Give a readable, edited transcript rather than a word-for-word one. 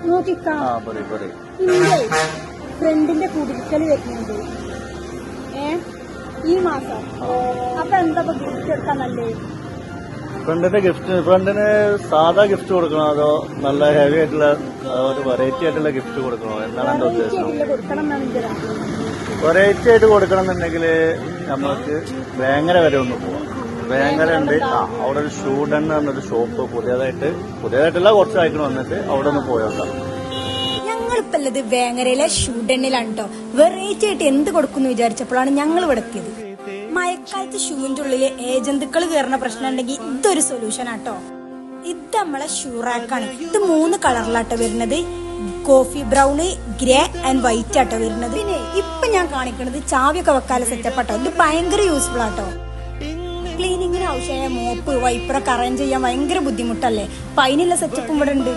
നോക്കിക്കാ ഇല്ലേ ഫ്രണ്ടിന്റെ കുടിക്കല് വരുന്നുണ്ട് ഈ മാസം. അപ്പൊ എന്താ ഗിഫ്റ്റ് എടുക്കാൻ നല്ലേ? ഫ്രണ്ടിന് സാധാ ഗിഫ്റ്റ് കൊടുക്കണോ അതോ നല്ല ഹെവി ആയിട്ടുള്ള ഒരു വെറൈറ്റി ആയിട്ടുള്ള ഗിഫ്റ്റ് കൊടുക്കണോ? എന്താണ് എന്റെ ഉദ്ദേശം? വെറൈറ്റി ആയിട്ട് കൊടുക്കണം എന്നുണ്ടെങ്കിൽ നമുക്ക് വേങ്ങര വരെ ഒന്ന് പോവാം. വേങ്ങര ഉണ്ട്. അവിടെ ഒരു ഷൂഡൻ എന്ന് പറഞ്ഞൊരു ഷോപ്പ് പുതിയതായിട്ടുള്ള കുറച്ച് അയക്കണം വന്നിട്ട് അവിടെ ഒന്ന് പോയോക്കാം. ഞങ്ങളിപ്പോ ഉള്ളത് വേങ്ങരയിലെ ഷൂഡനിലാണ് കേട്ടോ. വെറൈറ്റി ആയിട്ട് എന്ത് കൊടുക്കുന്നു വിചാരിച്ചപ്പോഴാണ് ഞങ്ങൾ ഇവിടെ എത്തിയത്. മഴക്കാലത്ത് ഷൂവിന്റെ ഉള്ളില് ഏജന്തുക്കൾ കയറുന്ന പ്രശ്നം ഉണ്ടെങ്കിൽ ഇതൊരു സൊല്യൂഷൻ ആട്ടോ. ഇത് നമ്മളെ ഷൂ റാക്കാണ്. ഇത് 3 കളറിലാട്ടോ വരുന്നത്. Coffee brown, grey and white ആട്ടോ വരുന്നത്. പിന്നെ ഇപ്പൊ ഞാൻ കാണിക്കുന്നത് ചാവിയൊക്കെ വെക്കാല സെറ്റപ്പ് ആട്ടോ. ഇത് ഭയങ്കര യൂസ്ഫുൾ ആട്ടോ. ക്ലീനിങ്ങിന് ആവശ്യമായ മോപ്പ് വൈപ്പറൊക്കെ അറേഞ്ച് ചെയ്യാൻ ഭയങ്കര ബുദ്ധിമുട്ടല്ലേ. അപ്പൊ അതിനുള്ള സെറ്റപ്പും ഇവിടെ ഉണ്ട്.